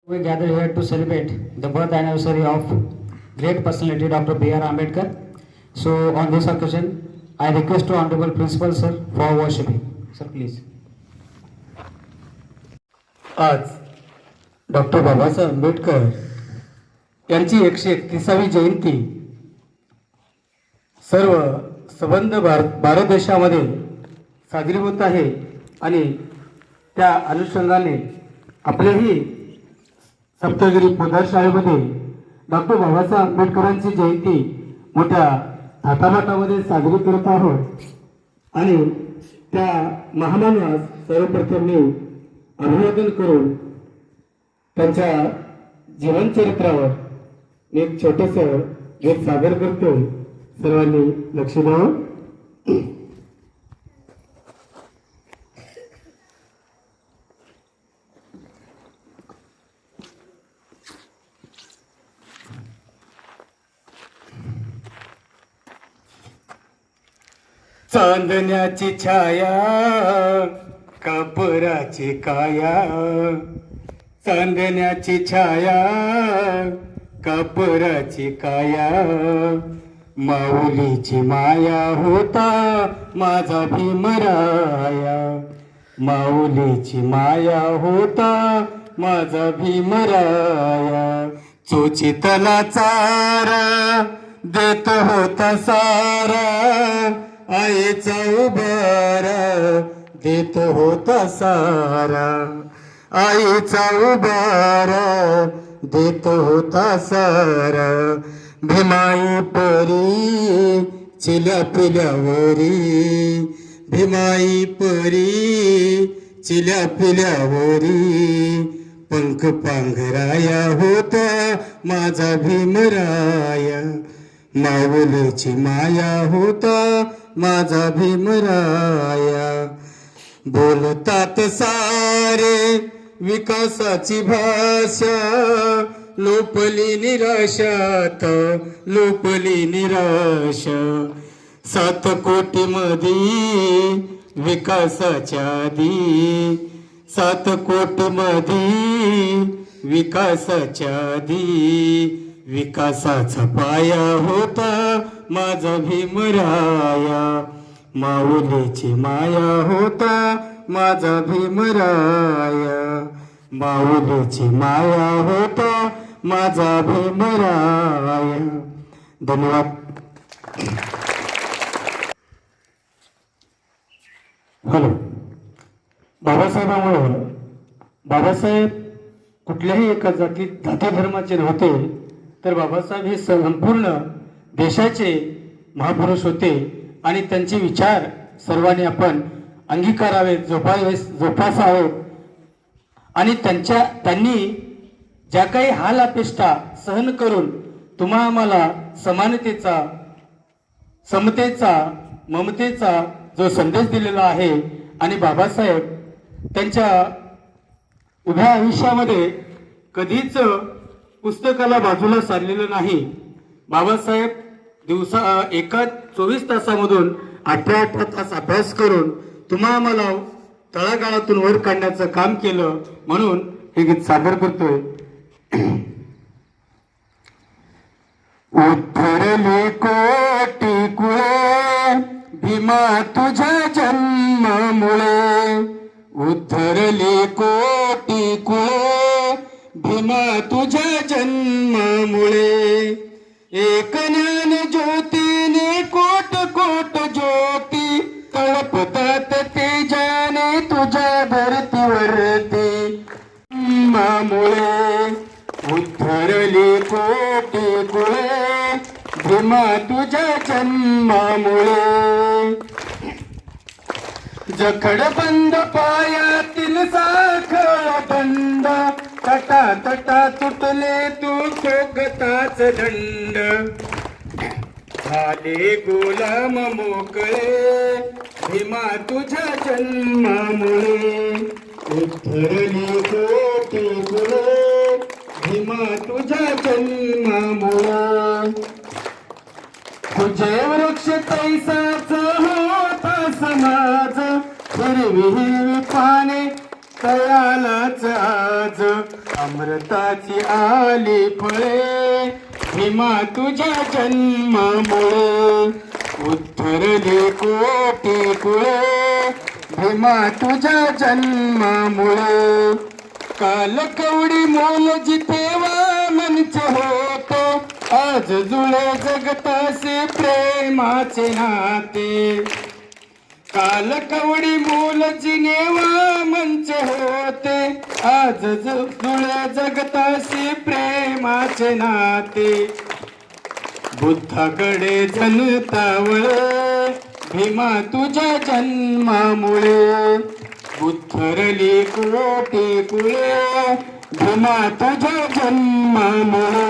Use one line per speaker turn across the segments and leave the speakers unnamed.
We gather here to celebrate the birth anniversary of great personality Dr. B.R. Ambedkar. So on this occasion, I request to Honorable Principal Sir for worshiping. Sir, please.
आज doctor Babasaheb Ambedkar यांची 131वी जयंती सर्व संबंध भारत देशामध्ये साजरी होत आहे आणि त्या अनुषंगाने आपल्याही सप्तगिरी पोदार शाळेमध्ये डॉक्टर बाबासाहेब आंबेडकरांची जयंती मोठ्या थाटामाटामध्ये साजरी करत आहोत आणि त्या महामानवास सर्वप्रथम मी अभिवादन करून त्यांच्या जीवनचरित्रावर एक छोटंसं गीत सादर करतो. सर्वांनी लक्ष द्यावं. चांदण्याची छाया कापराची काया, चांदण्याची छाया कापराची काया, माऊलीची माया होता माझा भीमराया, माऊलीची माया होता माझा भीमराया, चोचितला चारा देत होता सारा, आईचा उबारा देत होता सारा, आईचा उबारा देत होता सारा, भीमाई परी चिल्या पिल्यावरी, भीमाई परी चिल्या पिल्यावरी, पंख पांघराया होता माझा भीमराया, माऊलीची माया होता माझा भीमराया, बोलतात सारे विकासाची भाषा, लोपली निराशात लोपली निराशा, 7 कोटी मध्ये विकासाच्या आधी, 7 कोटी मध्ये विकासाच्या आधी, विकासाचा पाया होता माझा भीमराया, माऊलीची माया होता माझा भीमराया, माऊलीची माया होता माझा भीमराया. धन्यवाद. हॅलो. बाबासाहेब कुठल्याही एका जाती धर्माचे नव्हते, तर बाबासाहेब हे संपूर्ण देशाचे महापुरुष होते आणि त्यांचे विचार सर्वांनी आपण अंगीकारावेत, जोपासावेत आणि त्यांनी ज्या काही हाल अपेष्टा सहन करून तुम्हा आम्हाला समानतेचा, समतेचा, ममतेचा जो संदेश दिलेला आहे आणि बाबासाहेब त्यांच्या उभ्या आयुष्यामध्ये कधीच पुस्तकाला बाजूला सारलेलं नाही. बाबासाहेब एका 24 तासामधून 18 तास अभ्यास करून तुम्हा आम्हाला तळागाळातून वर काढण्याचं काम केलं. म्हणून हे गीत सादर करतोय. उद्धरले कोटी कुळे भीमा तुझ्या जन्मामुळे, उद्धरले कोटी कुळे भीमा तुझ्या जन्मामुळे, एक ज्ञान ज्योतीने कोट कोट ज्योती तळपतात तेजाने तुझ्या धरतीवरती, मामुळे उद्धरली कोटी कुळे भीमा तुझ्या जन्मामुळे, जखड बंद पायातील साखळ दंड, तटा तटा तुटले तू खोगताच दंड, झाले गुलाम मोकळे भीमा तुझ्या जन्मामुळे, उद्धरली कोटी कुळे भीमा तुझ्या जन्मामुळे, तुझे वृक्ष तैसाच होता समाज, हिरवी हिरवी पाने तयालाच आज अमृताची आली फळे भीमा तुझ्या जन्मामुळे उद्धरले कोटी कुळे भीमा तुझ्या जन्मामुळे काल कवडी मोल जिथे वामनच होतो आज जुळे जगतासे प्रेमाचे नाते काल कवडी मोल जिनेवा मंच होते आज जुळे जगताशी प्रेमाचे नाते बुद्धाकडे जनतावळ भीमा तुझ्या जन्मामुळे बुद्धरली कोटी कुळे भीमा तुझ्या जन्मामुळे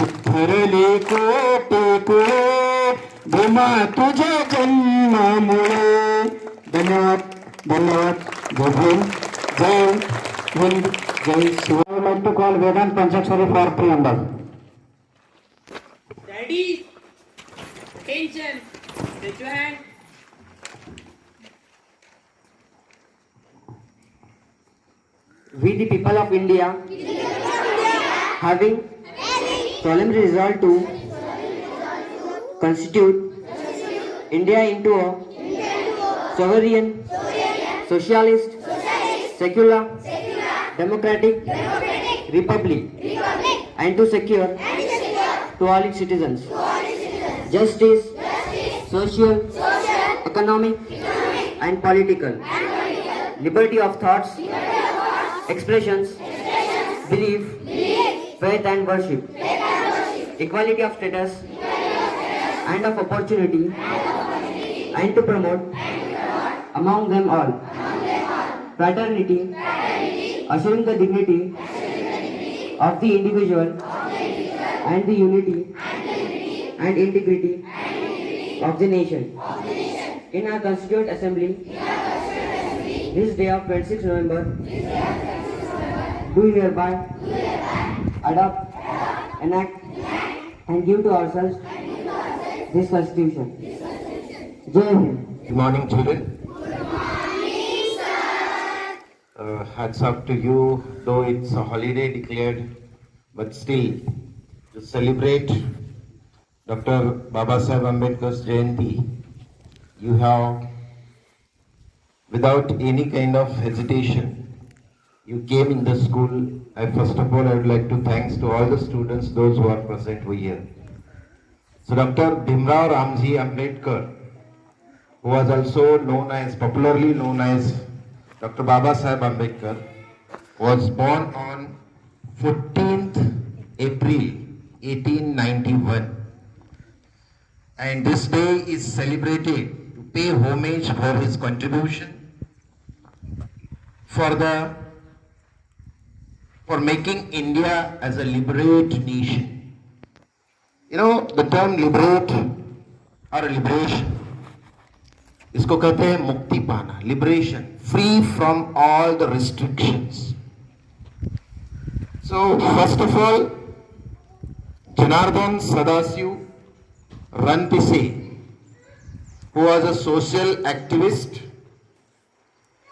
उद्धरली कोटी कुळे भीमा तुझ्या जन्मामुळे. धन्यवाद धन्यवाद. जय भीम जय हिंद जय Shiv. I would like to call Vedant Panchakshari for preamble.
Ready? Attention. Raise your hand.
We the people of India, having solemnly resolved to constitute India into a sovereign, socialist, secular, democratic republic, and to secure to all its citizens justice, social, economic, and political liberty of thoughts, expressions, belief, faith and worship, equality of status and of opportunity, and to promote among them all fraternity, assuring the dignity of the individual and the unity and integrity of the nation. In our Constituent Assembly, this day of 26 November, do hereby adopt, enact, and give to ourselves this Constitution. Jai Hind.
Good morning, children. Hats off to you, though it's a holiday declared, but still to celebrate Dr. Babasaheb Ambedkar's Jayanti, you have, without any kind of hesitation, you came in the school. First of all, I would like to thanks to all the students, those who are present over here. So Dr. Bhimrao Ramji Ambedkar, who was also popularly known as Dr. Babasaheb Ambedkar, was born on 14th April 1891. And this day is celebrated to pay homage for his contribution for making India as a liberate nation. You know, the term liberate or liberation, इसको कहते हैं मुक्ति पाना, liberation, free from all the restrictions. So first of all, Janardhan Sadasiv Ranpise, who was a social activist,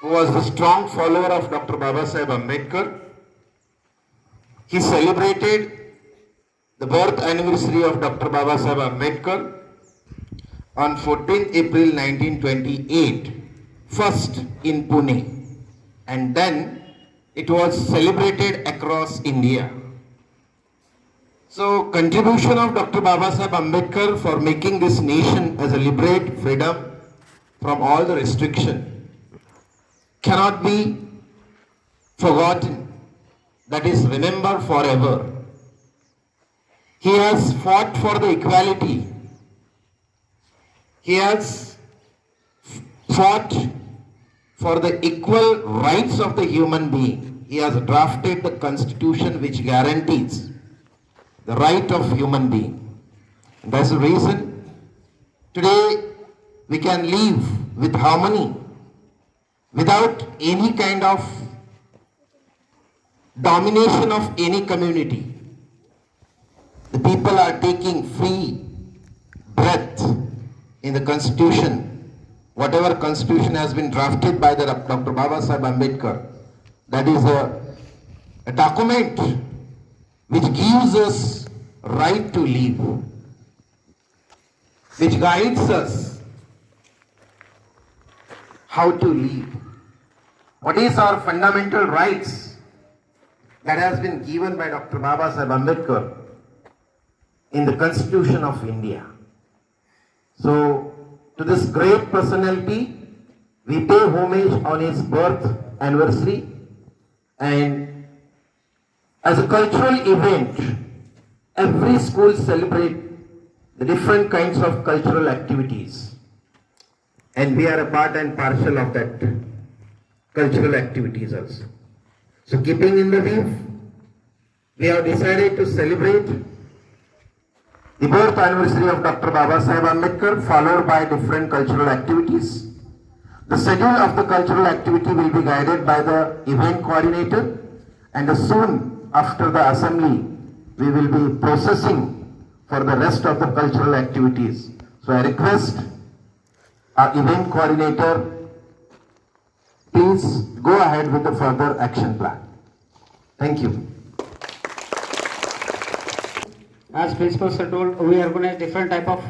who was a strong follower of Dr. Babasaheb Ambedkar, he celebrated the birth anniversary of Dr. Babasaheb Ambedkar on 14th April 1928, first in Pune, and then it was celebrated across India. So, contribution of Dr. Babasaheb Ambedkar for making this nation as a liberate freedom from all the restriction cannot be forgotten. That is remembered forever. He has fought for the equality. He has fought for the equal rights of the human being. He has drafted the constitution which guarantees the right of human being. And that's the reason today we can live with harmony without any kind of domination of any community. The people are taking free breath in the constitution. Whatever constitution has been drafted by the Dr. Babasaheb Ambedkar, that is a document which gives us right to live, which guides us how to live. What is our fundamental rights that has been given by Dr. Baba Saheb Ambedkar in the Constitution of India. So, to this great personality, we pay homage on his birth anniversary, and as a cultural event, every school celebrate the different kinds of cultural activities, and we are a part and parcel of that cultural activities also. So keeping in the view, we have decided to celebrate the birth anniversary of Dr. Baba Saheb Ambedkar, followed by different cultural activities. The schedule of the cultural activity will be guided by the event coordinator, and soon after the assembly, we will be processing for the rest of the cultural activities. So I request our event coordinator, please go ahead with the further action plan. Thank you.
As principal sir told, we organize different type of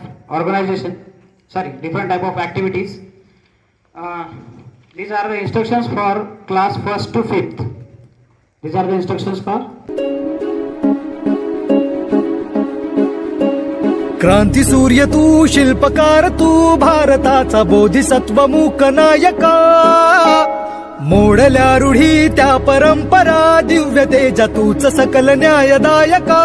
different type of activities. These are the instructions for class 1st to 5th. These are the instructions for
क्रांती सूर्य तू, शिल्पकार तू, भारताचा बोधिसत्व मूक नायका. मोडल्या रूढी त्या परंपरा, दिव्य तेजा तूच सकल न्यायदायका.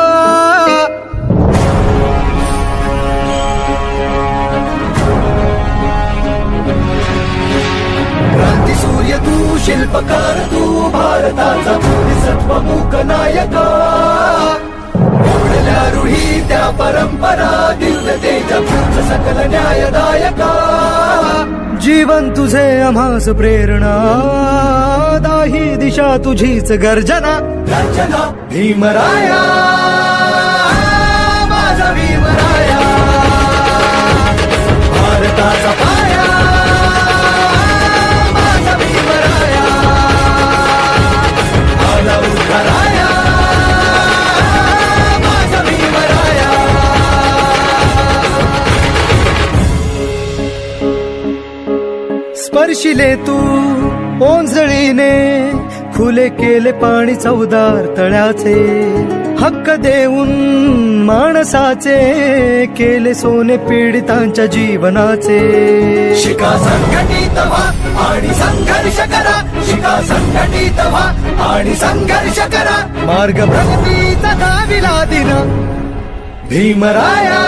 क्रांती सूर्य तू, शिल्पकार तू, भारताचा बोधिसत्व मूक नायका. मोडल्या रूढी त्या परंपरा, दिव्य तेजा तूच सकल न्यायदायका. जीवन तुझे आम्हास प्रेरणा, दाही दिशा तुझीच गर्जना. भीमराया, माझा भीमराया, भारताचा पाया, माझा भीमराया, आला उद्धाराया, माझा भीमराया. स्पर्शिले तू ओंजळीने, फुले केले पाणी चौदार तळ्याचे. हक्क देऊन माणसाचे, केले सोने पीडितांच्या जीवनाचे. शिका संघटित व्हा आणि संघर्ष करा, शिका संघटित व्हा आणि संघर्ष करा. मार्ग प्रगतीचा दाविला दिन भीमराया.